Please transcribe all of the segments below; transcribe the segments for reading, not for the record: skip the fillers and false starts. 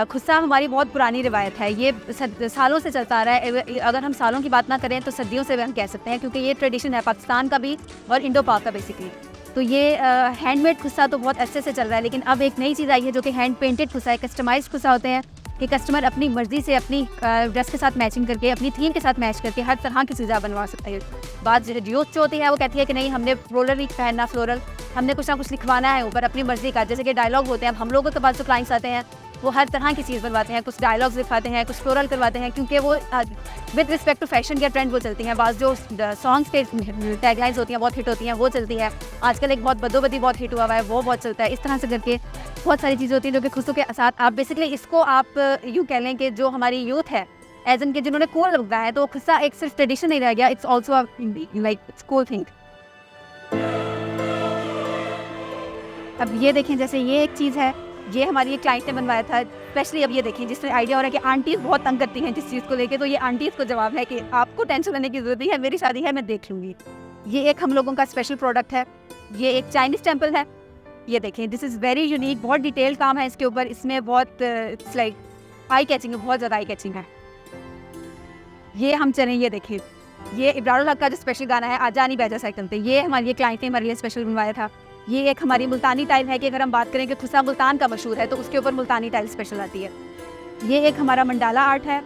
खुस्सा हमारी बहुत पुरानी रिवायत है, ये सालों से चलता आ रहा है। अगर हम सालों की बात ना करें तो सदियों से भी हम कह सकते हैं, क्योंकि ये ट्रेडिशन है पाकिस्तान का भी और इंडो पाक का बेसिकली। तो ये हैंडमेड खुस्सा तो बहुत अच्छे से चल रहा है, लेकिन अब एक नई चीज़ आई है जो कि हैंड पेंटेड खुस्सा है। कस्टमाइज्ड खुस्सा होते हैं कि कस्टमर अपनी मर्ज़ी से अपनी ड्रेस के साथ मैचिंग करके, अपनी थीम के साथ मैच करके हर तरह की चीज़ें बनवा सकते हैं। बात यूथ जो होती है वो कहती है कि नहीं, हमने फ्लोरल ही पहनना, फ्लोरल हमने कुछ ना कुछ लिखवाना है ऊपर अपनी मर्ज़ी का। जैसे कि डायलॉग होते हैं, अब हम लोगों के पास जो क्लाइंट्स आते हैं वो हर तरह की चीज़ बनवाते हैं, कुछ डायलॉग्स लिखवाते हैं, कुछ फ्लोरल करवाते हैं, क्योंकि वो विद रिस्पेक्ट टू फैशन के ट्रेंड वो चलती हैं। बाज़ जो सॉन्ग्स के टैगलाइंस होती हैं बहुत हिट होती हैं, वो चलती है। आजकल एक बहुत बदोबदी बहुत हिट हुआ है, वो बहुत चलता है। इस तरह से करके बहुत सारी चीज़ें होती हैं जो कि खुशों के साथ आप बेसिकली इसको आप यूँ कह लें कि जो हमारी यूथ है एज एन के जिन्होंने कूल लगता है, तो खुस्सा एक सिर्फ ट्रेडिशन नहीं रह गया, it's also like cool thing. अब ये देखें, जैसे ये एक चीज़ है, ये हमारी एक क्लाइंट ने बनवाया था स्पेशली। अब ये देखें, जिसमें आइडिया हो रहा है कि आंटीज़ बहुत तंग करती हैं जिस चीज़ को लेके, तो ये आंटीज़ को जवाब है कि आपको टेंशन लेने की ज़रूरत नहीं है, मेरी शादी है, मैं देख लूँगी। ये एक हम लोगों का स्पेशल प्रोडक्ट है, ये एक चाइनीज़ टेम्पल है। ये देखें, दिस इज़ वेरी यूनिक, बहुत डिटेल काम है इसके ऊपर। इसमें बहुत इट्स लाइक आई कैचिंग है, बहुत ज़्यादा आई कैचिंग है। ये हम चलें, ये देखें, ये इब्रारुल हक का जो स्पेशल गाना है आजा नहीं बैजा साइकिल पे, ये हमारी क्लाइंट ने हमारे लिए स्पेशल बनवाया था। ये एक हमारी मुल्तानी टाइल है कि अगर हम बात करें कि खुस्सा मुल्तान का मशहूर है, तो उसके ऊपर मुल्तानी टाइल स्पेशल आती है। ये एक हमारा मंडाला आर्ट है।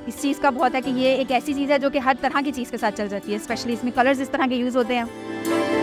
इस चीज़ का बहुत है कि ये एक ऐसी चीज़ है जो कि हर तरह की चीज़ के साथ चल जाती है, स्पेशली इसमें कलर्स इस तरह के यूज़ होते हैं।